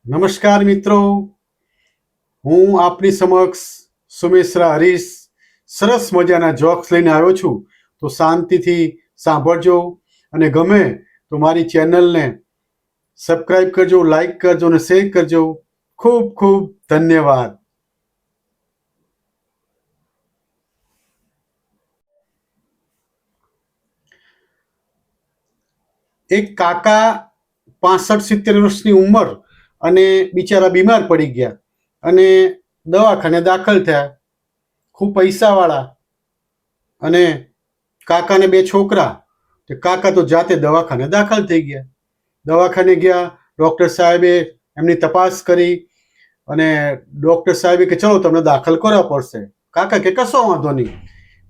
નમસ્કાર મિત્રો, હું આપની સમક્ષ સુમેશ્રા હરીશ સરસ મજાના જોક્સ લઈને આવ્યો છું. તો શાંતિથી સાંભળજો અને ગમે તો મારી ચેનલને સબસ્ક્રાઈબ કરજો, લાઈક કરજો અને શેર કરજો. ખૂબ ખૂબ ધન્યવાદ. એક કાકા 65-70 વર્ષની ઉંમર અને બિચારા બીમાર પડી ગયા અને દવાખાને દાખલ થયા. ખૂબ પૈસાવાળા અને કાકાને 2 છોકરા. કાકા તો જાતે દવાખાને દાખલ થઈ ગયા. દવાખાને ગયા, ડૉક્ટર સાહેબે એમની તપાસ કરી અને ડૉક્ટર સાહેબે કે ચલો તમને દાખલ કરવા પડશે. કાકા કે કશો વાંધો નહીં,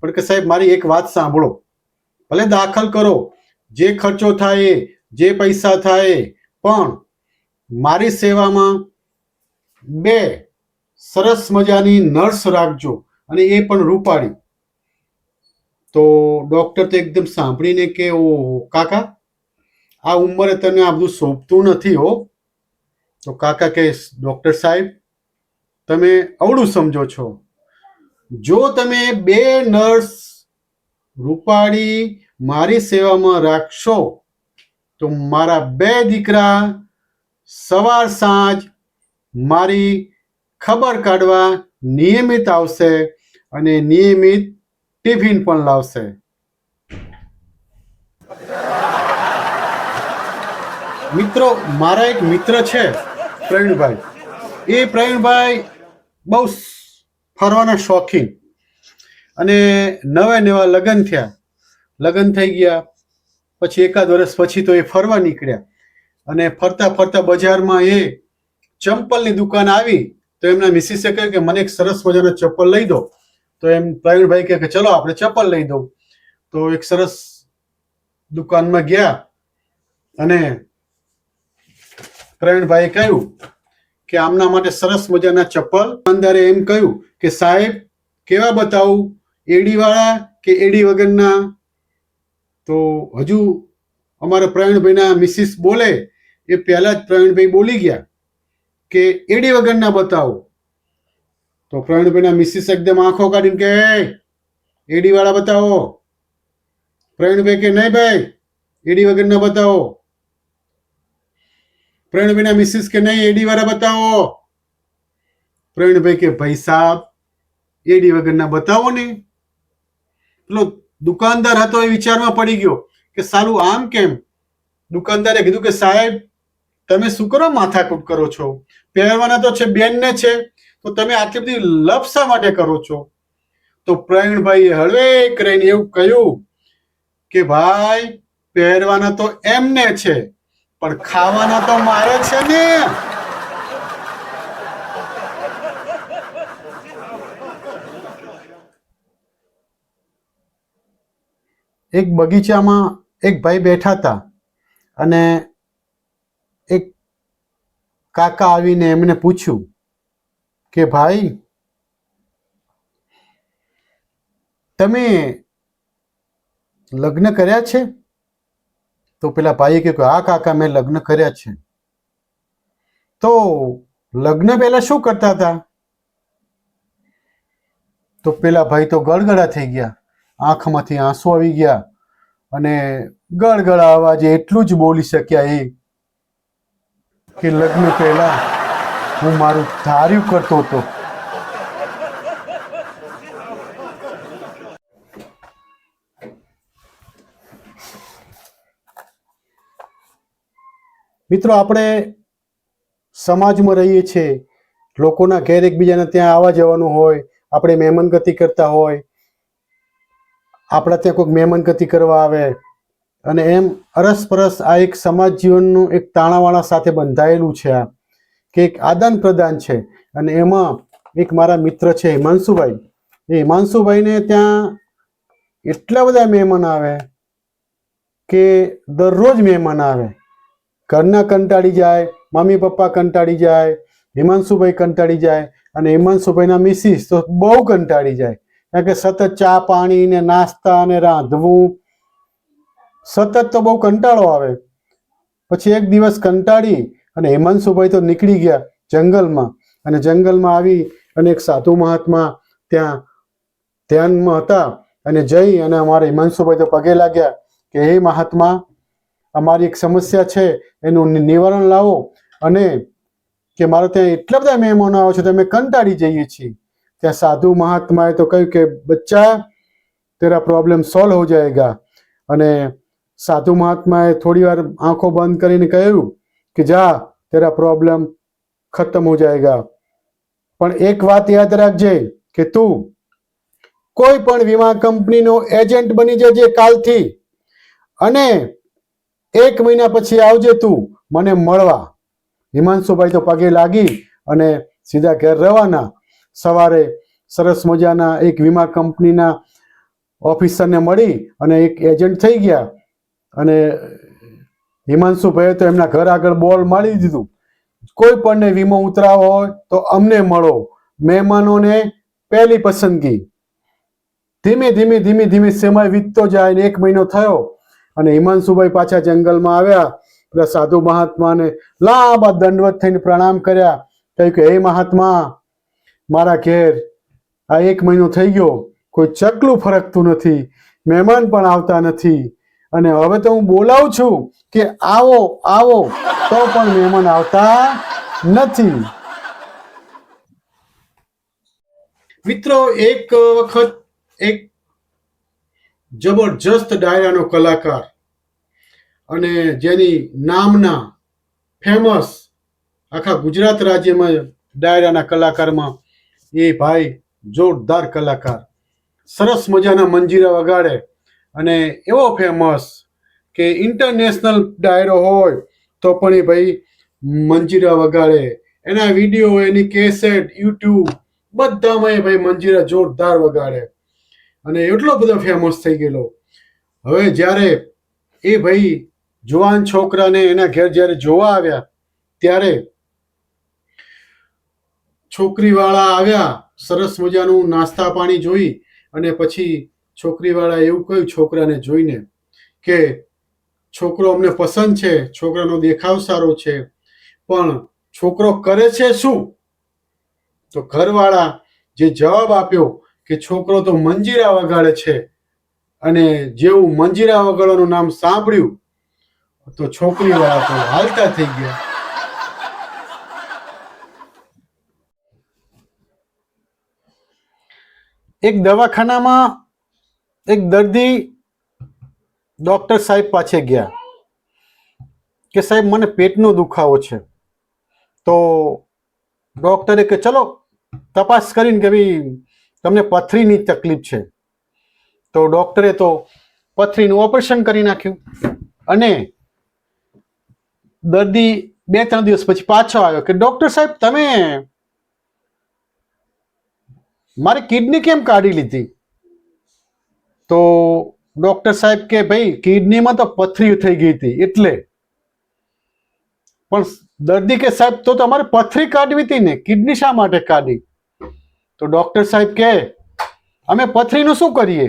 પણ કે સાહેબ મારી એક વાત સાંભળો, ભલે દાખલ કરો, જે ખર્ચો થાય જે પૈસા થાય, પણ મારી સેવામાં 2 સરસ મજાની નર્સ રાખજો અને એ પણ રૂપાળી. તો ડૉક્ટર તો એકદમ સાંભળીને કે ઓ કાકા, આ ઉંમરે તને આ બધું શોભતું નથી હો. તો કાકા કે ડૉક્ટર સાહેબ તમે અવળું સમજો છો. જો તમે 2 નર્સ રૂપાળી મારી સેવામાં રાખશો તો મારા 2 દીકરા સવાર સાંજ મારી ખબર કાઢવા નિયમિત આવશે અને નિયમિત ટિફિન પણ લાવશે. મિત્રો, મારા એક મિત્ર છે પ્રવીણભાઈ. એ પ્રવીણભાઈ બહુ ફરવાના શોખીન અને નવા લગ્ન થયા. લગ્ન થઈ ગયા પછી એકાદ વર્ષ પછી તો એ ફરવા નીકળ્યા અને ફરતા ફરતા બજારમાં એ ચંપલની દુકાન આવી. તો એમના મિસિસે કહ્યું કે મને એક સરસ મજાનો ચપ્પલ લઈ દો. તો એમ પ્રવીણભાઈ કહે કે ચલો આપણે ચપ્પલ લઈ દઉં. તો એક સરસ દુકાનમાં ગયા અને પ્રવીણભાઈએ કહ્યું કે આમના માટે સરસ મજાના ચપ્પલ. દુકાનદારે એમ કહ્યું કે સાહેબ કેવા બતાવું, એડીવાળા કે એડી વગરના? તો હજુ અમારા પ્રવીણભાઈના મિસિસ બોલે એ પહેલા જ પ્રવીણભાઈ બોલી ગયા કે એડી વગરના બતાવો. તો પ્રવીણભાઈના મિસિસ એકદમ આંખો કાઢીને કે એડી વાળા બતાવો. પ્રવીણભાઈ કે નહીં ભાઈ, એડી વગરના બતાવો. પ્રવીણભાઈના મિસિસ કે નહીં, એડી વાળા બતાવો. પ્રવીણભાઈ કે ભાઈ સાહેબ એડી વગરના બતાવો ને. પેલો દુકાનદાર હતો એ વિચારમાં પડી ગયો કે સાલું આમ કેમ. દુકાનદારે કીધું કે સાહેબ તમે શું કરો માથાકૂટ કરો છો? પહેરવાના તો છે બેનને છે, તો તમે આટલી બધી લપ શા માટે કરો છો? તો પ્રવીણભાઈએ હળવે કરીને એવું કહ્યું કે ભાઈ પહેરવાના તો એમને છે પણ ખાવાના તો મારે છે ને. એક બગીચામાં એક ભાઈ બેઠા હતા અને એક કાકા આવીને એમને પૂછ્યું કે ભાઈ તમે લગ્ન કર્યા છે? તો પેલા ભાઈએ કહ્યું કે હા કાકા મેં લગ્ન કર્યા છે. તો લગ્ન પહેલા શું કરતા હતા? તો પેલા ભાઈ તો ગળગળા થઈ ગયા, આંખમાંથી આંસુ આવી ગયા અને ગળગળા અવાજે એટલું જ બોલી શક્યા એ કે લગ્ન પહેલા હું મારું ધાર્યું કરતો હતો. મિત્રો, આપણે સમાજમાં રહીએ છીએ, લોકોના ઘેર એકબીજાને ત્યાં આવવા જવાનું હોય, આપણે મહેમાનગતિ કરતા હોય, આપણા ત્યાં કોઈક મહેમાનગતિ કરવા આવે અને એમ અરસપરસ આ એક સમાજ જીવનનું એક તાણાવાણા સાથે બંધાયેલું છે. આ કે એક આદાન પ્રદાન છે. અને એમાં એક મારા મિત્ર છે હિમાંશુભાઈ. એ હિમાંશુભાઈને ત્યાં એટલા બધા મહેમાન આવે કે દરરોજ મહેમાન આવે. ઘરના કંટાળી જાય, મમ્મી પપ્પા કંટાળી જાય, હિમાંશુભાઈ કંટાળી જાય અને હિમાંશુભાઈના મિસિસ તો બહુ કંટાળી જાય. કારણ કે સતત ચા પાણી ને નાસ્તા ને રાંધવું, સતત તો બહુ કંટાળો આવે. પછી એક દિવસ કંટાળી અને હિમાંશુભાઈ તો નીકળી ગયા જંગલમાં, અને જંગલમાં આવી અને એક સાધુ મહાત્મા ત્યાં ધ્યાનમાં હતા, અને જઈ અને અમારા હિમાંશુભાઈ તો પગે લાગ્યા કે હે મહાત્મા, અમારી એક સમસ્યા છે, એનું નિવારણ લાવો. અને કે મારે ત્યાં એટલા બધા મહેમાનો આવે છે તો અમે કંટાળી જઈએ છીએ. ત્યાં સાધુ મહાત્માએ તો કહ્યું કે બચ્ચા, તેરા પ્રોબ્લેમ સોલ્વ હો જાएगा. અને સાધુ મહાત્માએ થોડી વાર આંખો બંધ કરીને કહ્યું કે જા, તેરા પ્રોબ્લેમ ખતમ હો જાएगा. પણ એક વાત યાદ રાખજે કે તું કોઈ પણ વીમા કંપનીનો એજન્ટ બની જજે કાલથી, અને 1 મહિના પછી આવજે તું મને મળવા. હિમાંશુભાઈ તો પગે લાગી અને સીધા ઘેર રવાના. સવારે સરસ મજાના એક વીમા કંપનીના ઓફિસરને મળી અને એક એજન્ટ થઈ ગયા. અને હિમાંશુભાઈએ તો એમના ઘર આગળ બોર્ડ મારી દીધું, કોઈ પણને વીમો ઉતરાવો હોય તો અમને મળો, મહેમાનોને પહેલી પસંદગી. ધીમે ધીમે સમય વીતતો જાય ને 1 મહિનો થયો અને હિમાંશુભાઈ પાછા જંગલમાં આવ્યા. પેલા સાધુ મહાત્માને લાંબા દંડવત થઈને પ્રણામ કર્યા. કહ્યું કે હે મહાત્મા, મારા ઘેર આ 1 મહિનો થઈ ગયો, કોઈ ચકલું ફરકતું નથી, મહેમાન પણ આવતા નથી, અને હવે તો હું બોલાવું છું કે આવો આવો તો પણ મહેમાન આવતા નથી. મિત્રો, એક વખત એક જબરજસ્ત ડાયરાનો કલાકાર અને જેની નામના ફેમસ આખા ગુજરાત રાજ્યમાં ડાયરાના કલાકારમાં એ ભાઈ જોરદાર કલાકાર, સરસ મજાના મંજીરા વગાડે અને એવો ફેમસ કે ઇન્ટરનેશનલ ડાયરો હોય તો પણ એ ભાઈ મંજીરા વગાડે. એના વિડીયો, એની કેસેટ, યુટ્યુબ બધામાં એ ભાઈ મંજીરા જોરદાર વગાડે અને એટલો બધો ફેમસ થઈ ગયેલો. હવે જ્યારે એ ભાઈ જુવાન છોકરાને એના ઘેર જ્યારે જોવા આવ્યા ત્યારે છોકરીવાળા આવ્યા, સરસ મજાનું નાસ્તા પાણી જોઈ અને પછી છોકરીવાળા એવું કહ્યું છોકરાને જોઈને કે છોકરો અમને પસંદ છે, છોકરાનો દેખાવ સારો છે, પણ છોકરો કરે છે શું? તો ઘરવાળા જે જવાબ આપ્યો કે છોકરો તો મંજીરા વગાડે છે. અને જેવું મંજીરા વગાડવાનું નામ સાંભળ્યું તો છોકરીવાળા તો હાલતા થઈ ગયા. એક દવાખાનામાં એક દર્દી ડોક્ટર સાહેબ પાસે ગયા કે સાહેબ મને પેટનો દુખાવો છે. તો ડોક્ટરે કે ચલો તપાસ કરીને કે ભાઈ તમને પથરીની તકલીફ છે. તો ડોક્ટરે તો પથરીનું ઓપરેશન કરી નાખ્યું અને દર્દી 2-3 દિવસ પછી પાછો આવ્યો કે ડોક્ટર સાહેબ, તમે મારી કિડની કેમ કાઢી લીધી? તો ડોક્ટર સાહેબ કે ભાઈ કિડનીમાં તો પથરી થઈ ગઈ હતી એટલે. પણ દર્દી કે સાહેબ તો તમારે પથરી કાઢવી હતી ને, કિડની શા માટે કાઢી? તો ડોક્ટર સાહેબ કે અમે પથરીનું શું કરીએ?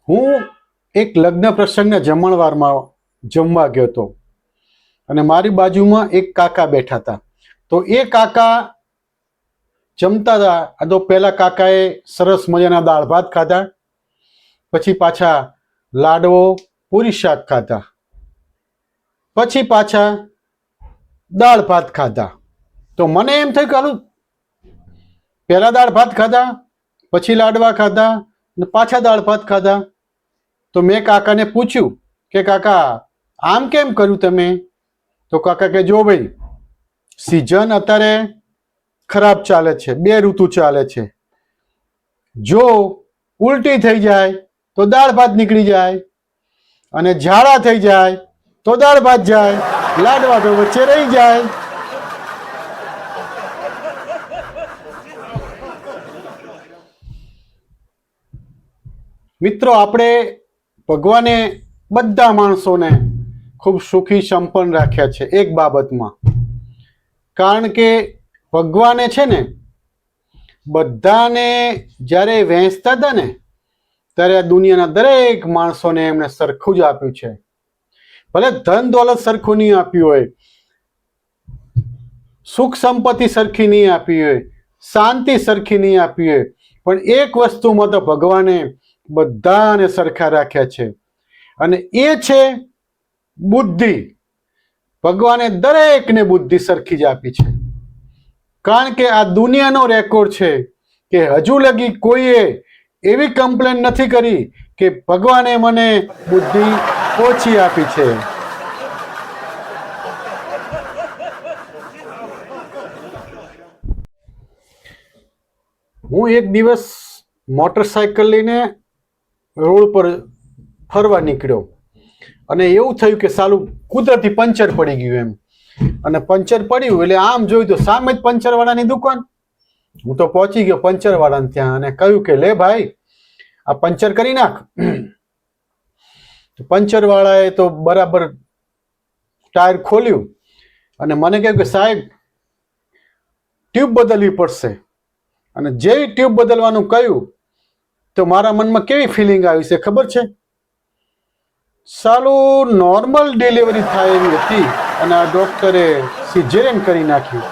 હું એક લગ્ન પ્રસંગના જમણવારમાં જમવા ગયો હતો અને મારી બાજુમાં એક કાકા બેઠા હતા. તો એ કાકા જમતા હતા. તો પહેલા કાકાએ સરસ મજાના દાળ ભાત ખાધા, પછી પાછા લાડવો પૂરી શાક ખાધા, પછી પાછા દાળ ભાત ખાધા. તો મને એમ થયું કે હાલું પહેલા દાળ ભાત ખાધા, પછી લાડવા ખાધા અને પાછા દાળ ભાત ખાધા. તો મેં કાકાને પૂછ્યું કે કાકા આમ કેમ કર્યું તમે? તો કાકા કે જો ભાઈ, સિઝન અત્યારે ખરાબ ચાલે છે, 2 ઋતુ ચાલે છે. જો ઉલટી થઈ જાય તો દાળ ભાત નીકળી જાય, અને ઝાડા થઈ જાય તો દાળ ભાત જાય, લાડવા તો વચ્ચે રહી જાય. મિત્રો, આપણે ભગવાને બધા માણસોને ખૂબ સુખી સંપન્ન રાખ્યા છે એક બાબતમાં. કારણ કે ભગવાને છે ને બધાને જ્યારે વહેંચતા હતા ને ત્યારે આ દુનિયાના દરેક માણસોને એમણે સરખું જ આપ્યું છે. ભલે ધન દોલત સરખું નહીં આપ્યું હોય, સુખ સંપત્તિ સરખી નહીં આપી હોય, શાંતિ સરખી નહીં આપી હોય, પણ એક વસ્તુમાં તો ભગવાને બધાને સરખા રાખ્યા છે, અને એ છે બુદ્ધિ. ભગવાને દરેકને બુદ્ધિ સરખી જ આપી છે. કારણ કે આ દુનિયાનો રેકોર્ડ છે કે હજુ લગી કોઈએ એવી કમ્પ્લેન નથી કરી કે ભગવાને મને બુદ્ધિ ઓછી આપી છે. હું એક દિવસ મોટરસાયકલ લઈને રોડ પર ફરવા નીકળ્યો અને એવું થયું કે સાલું કુદરતી પંચર પડી ગયું એમ. અને પંચર પડ્યું એટલે આમ જોયું તો સામે જ પંચરવાળાની દુકાન. હું તો પહોંચી ગયો પંચરવાળાને ત્યાં અને કહ્યું કે લે ભાઈ, આ પંચર કરી નાખ. પંચરવાળાએ તો બરાબર ટાયર ખોલ્યું અને મને કહ્યું કે સાહેબ ટ્યુબ બદલવી પડશે. અને જે ટ્યુબ બદલવાનું કહ્યું તો મારા મનમાં કેવી ફિલિંગ આવી છે ખબર છે? સાલું નોર્મલ ડિલિવરી થાય એવી હતી અને આ ડોક્ટરે સિઝેરિયન કરી નાખ્યું.